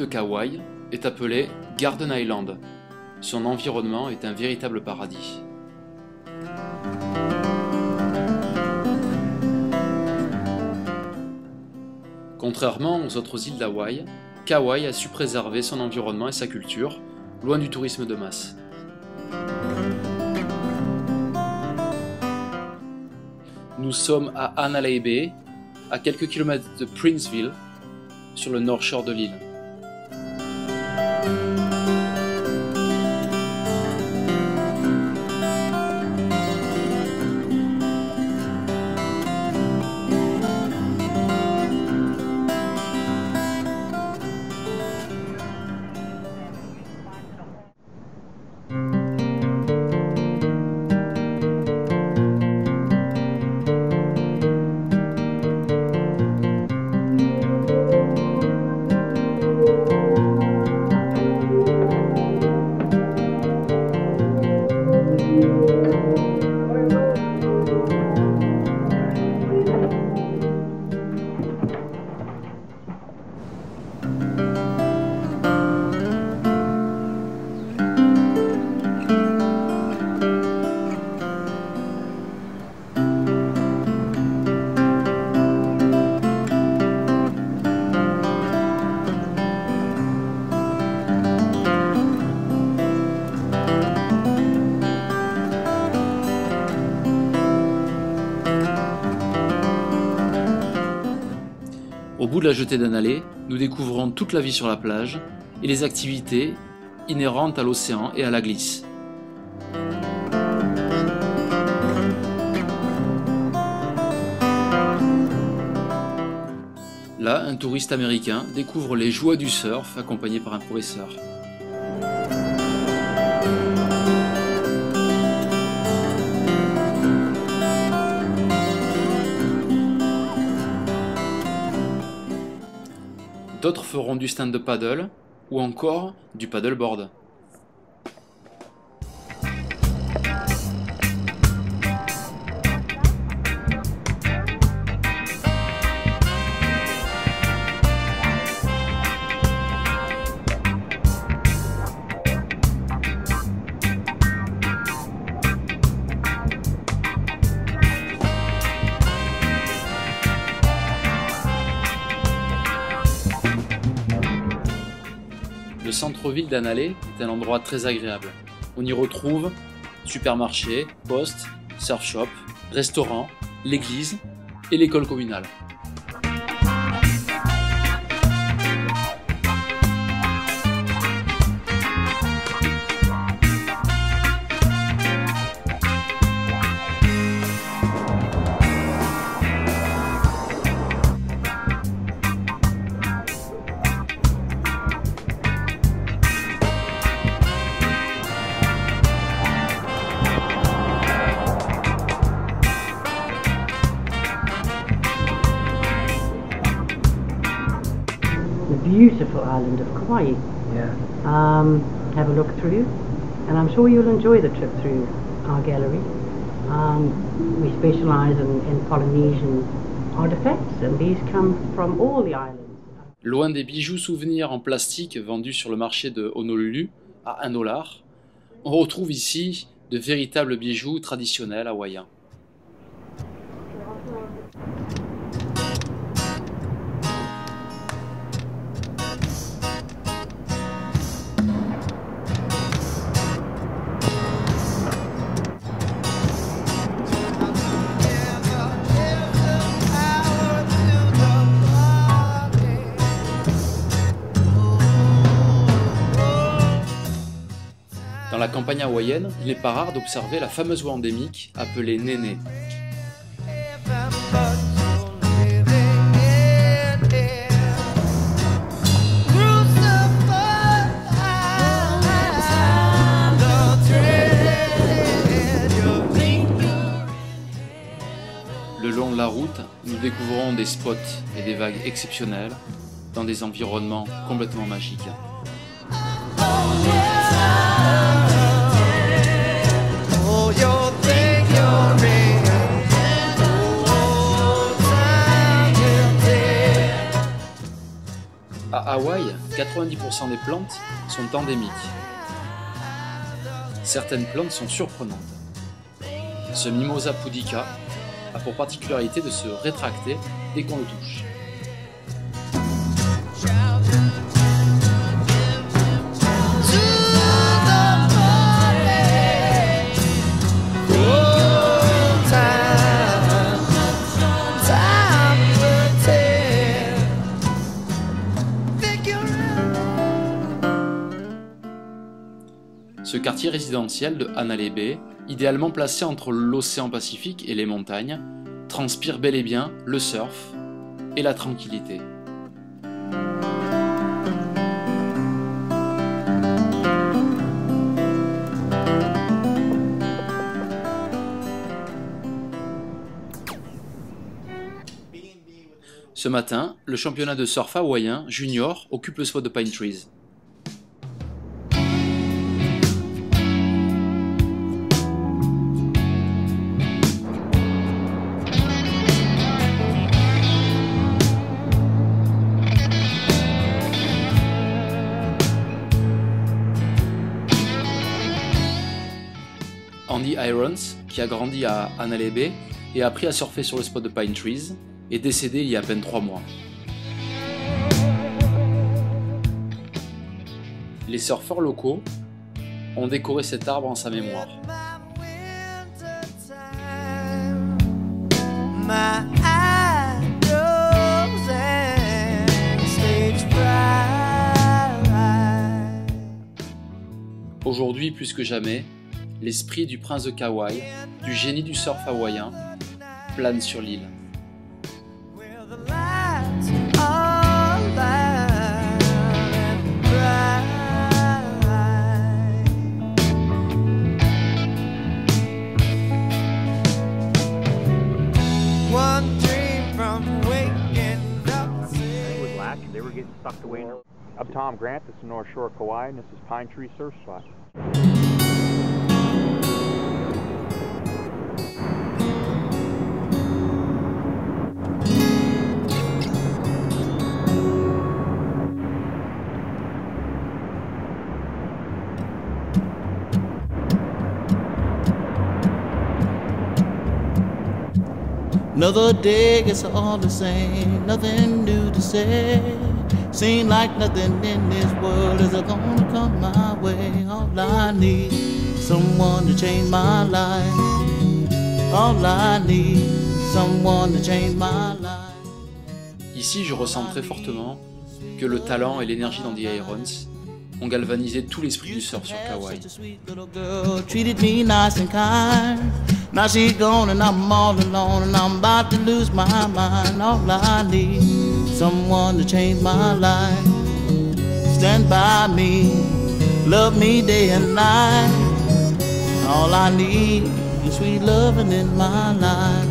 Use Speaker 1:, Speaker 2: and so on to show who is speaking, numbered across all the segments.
Speaker 1: de Kauai est appelé Garden Island. Son environnement est un véritable paradis. Contrairement aux autres îles d'Hawaï, Kauai a su préserver son environnement et sa culture, loin du tourisme de masse. Nous sommes à Hanalei Bay, à quelques kilomètres de Princeville, sur le North Shore de l'île. Au bout de la jetée d'Hanalei, nous découvrons toute la vie sur la plage et les activités inhérentes à l'océan et à la glisse. Là, un touriste américain découvre les joies du surf accompagné par un professeur. D'autres feront du stand-up paddle ou encore du paddleboard. Le centre-ville d'Hanalei est un endroit très agréable. On y retrouve supermarché, poste, surf shop, restaurant, l'église et l'école communale.
Speaker 2: The beautiful island of Kauai.
Speaker 3: Yeah.
Speaker 2: Have a look through, and I'm sure you'll enjoy the trip through our gallery. We specialize in Polynesian artifacts, and these come from all the islands.
Speaker 1: Loin des bijoux souvenirs en plastique vendus sur le marché de Honolulu à $1, on retrouve ici de véritables bijoux traditionnels hawaïens. Dans la campagne hawaïenne, il n'est pas rare d'observer la fameuse oie endémique appelée néné. Le long de la route, nous découvrons des spots et des vagues exceptionnelles dans des environnements complètement magiques. À Hawaï, 90% des plantes sont endémiques. Certaines plantes sont surprenantes. Ce Mimosa pudica a pour particularité de se rétracter dès qu'on le touche. Ce quartier résidentiel de Hanalei Bay, idéalement placé entre l'océan Pacifique et les montagnes, transpire bel et bien le surf et la tranquillité. Ce matin, le championnat de surf hawaïen junior occupe le spot de Pine Trees. Andy Irons, qui a grandi à Hanalei Bay et a appris à surfer sur le spot de Pine Trees, est décédé il y a à peine 3 mois. Les surfeurs locaux ont décoré cet arbre en sa mémoire. Aujourd'hui, plus que jamais, l'esprit du prince de Kauai, du génie du surf hawaïen, plane sur l'île.
Speaker 3: They were getting sucked away. I'm Tom Grant, this is North Shore Kauai, and this is Pine Tree Surf Spot.
Speaker 4: Another day, it's all the same, nothing new to say. Seem like nothing in this world is gonna come my way. All I need, someone to change my life. All I need, someone to change my life.
Speaker 1: Ici, je ressens très fortement que le talent et l'énergie d'Andy Irons ont galvanisé tout l'esprit du surf sur Kauai.
Speaker 4: Treated me nice and kind. Now she's gone and I'm all alone and I'm about to lose my mind. All I need, someone to change my life. Stand by me, love me day and night. All I need is sweet loving in my life.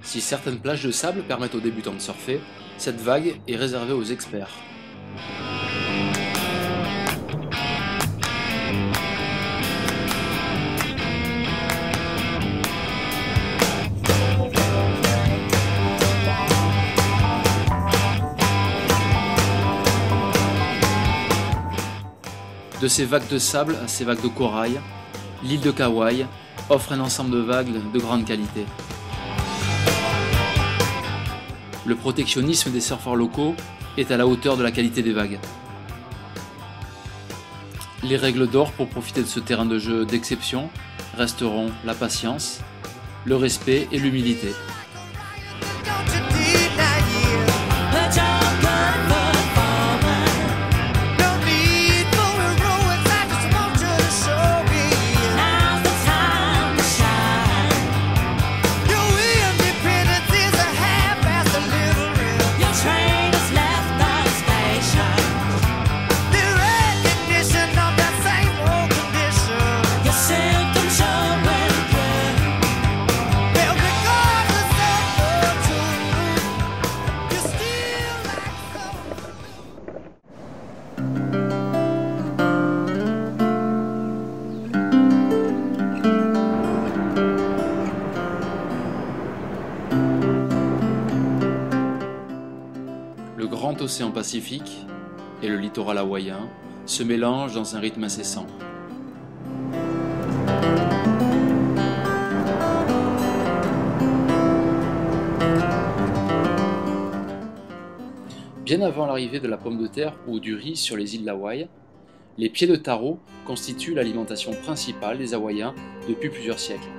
Speaker 1: Si certaines plages de sable permettent aux débutants de surfer, cette vague est réservée aux experts. De ces vagues de sable à ces vagues de corail, l'île de Kauai offre un ensemble de vagues de grande qualité. Le protectionnisme des surfeurs locaux est à la hauteur de la qualité des vagues. Les règles d'or pour profiter de ce terrain de jeu d'exception resteront la patience, le respect et l'humilité. Le grand océan Pacifique et le littoral hawaïen se mélangent dans un rythme incessant. Bien avant l'arrivée de la pomme de terre ou du riz sur les îles d'Hawaï, les pieds de taro constituent l'alimentation principale des Hawaïens depuis plusieurs siècles.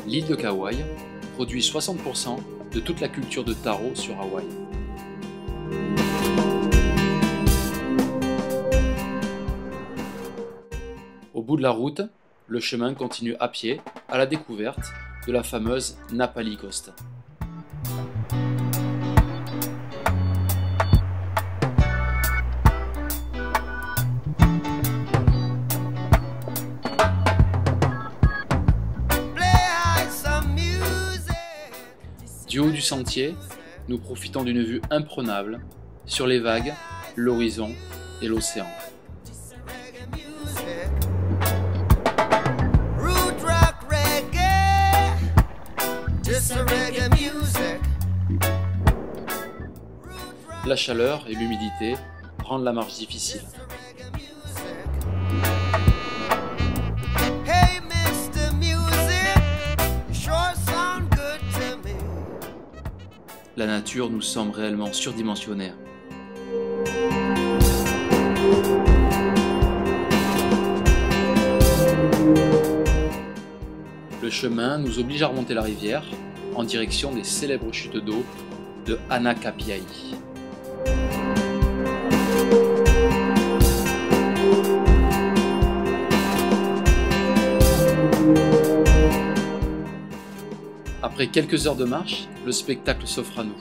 Speaker 1: L'île de Kauai produit 60% de toute la culture de taro sur Hawaï. Au bout de la route, le chemin continue à pied à la découverte de la fameuse Napali Coast. Du haut du sentier, nous profitons d'une vue imprenable sur les vagues, l'horizon et l'océan. La chaleur et l'humidité rendent la marche difficile. La nature nous semble réellement surdimensionnaire. Le chemin nous oblige à remonter la rivière en direction des célèbres chutes d'eau de Anakapiai. Après quelques heures de marche, le spectacle s'offre à nous.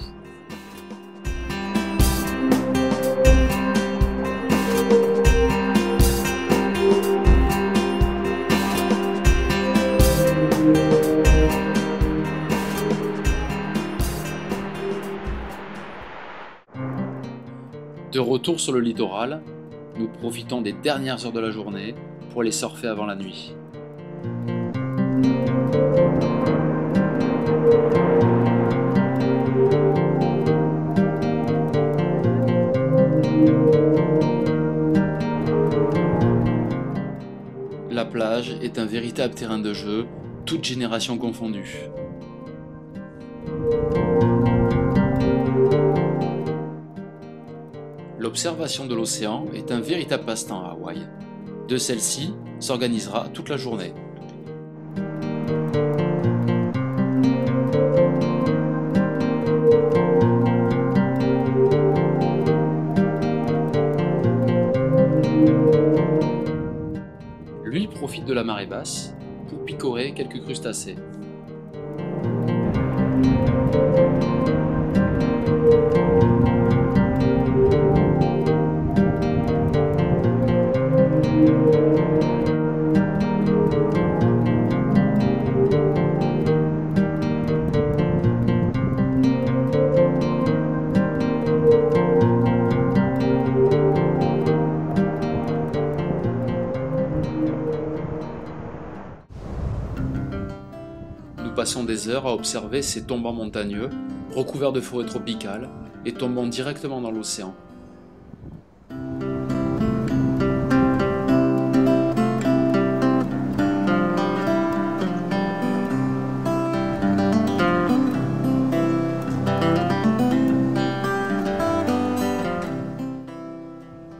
Speaker 1: De retour sur le littoral, nous profitons des dernières heures de la journée pour aller surfer avant la nuit. La plage est un véritable terrain de jeu, toutes générations confondues. L'observation de l'océan est un véritable passe-temps à Hawaï. De celle-ci s'organisera toute la journée. Lui profite de la marée basse pour picorer quelques crustacés. passons des heures à observer ces tombants montagneux, recouverts de forêts tropicales, et tombant directement dans l'océan.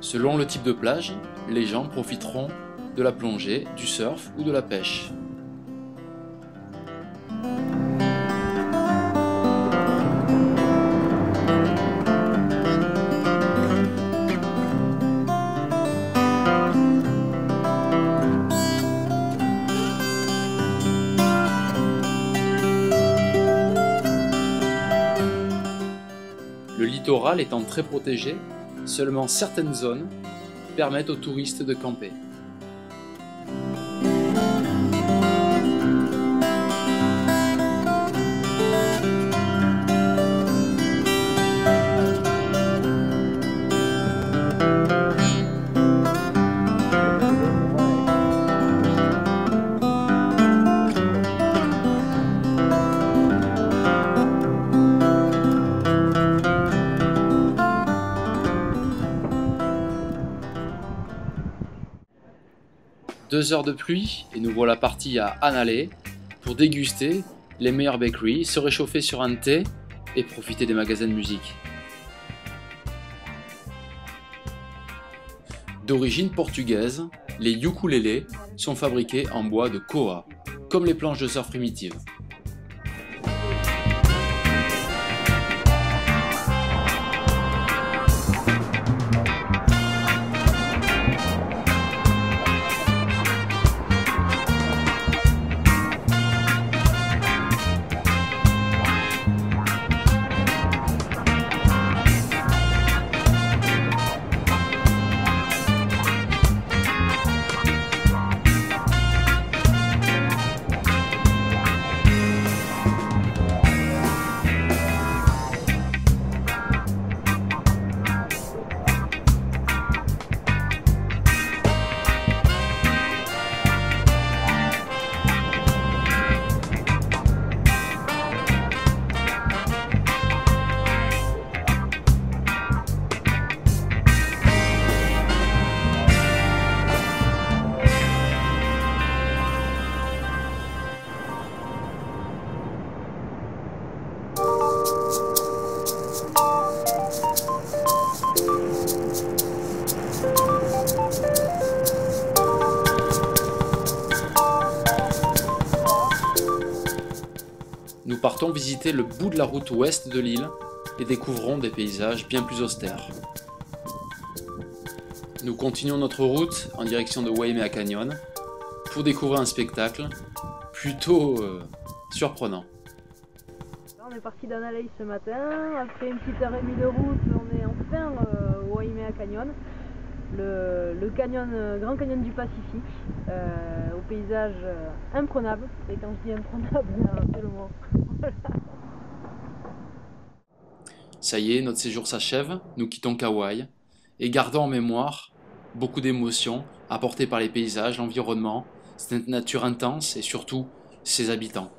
Speaker 1: Selon le type de plage, les gens profiteront de la plongée, du surf ou de la pêche. Le littoral étant très protégé, seulement certaines zones permettent aux touristes de camper. Deux heures de pluie et nous voilà partis à Anale pour déguster les meilleures bakeries, se réchauffer sur un thé et profiter des magasins de musique. D'origine portugaise, les ukulélés sont fabriqués en bois de koa, comme les planches de surf primitives. Nous partons visiter le bout de la route ouest de l'île et découvrons des paysages bien plus austères. Nous continuons notre route en direction de Waimea Canyon pour découvrir un spectacle plutôt surprenant.
Speaker 5: On est parti d'Anale ce matin, après une petite heure et demie de route, on est enfin au Waimea Canyon, le canyon, grand canyon du Pacifique, au paysage imprenable. Et quand je dis imprenable, c'est le mot. Voilà.
Speaker 1: Ça y est, notre séjour s'achève, nous quittons Kauai et gardons en mémoire beaucoup d'émotions apportées par les paysages, l'environnement, cette nature intense et surtout ses habitants.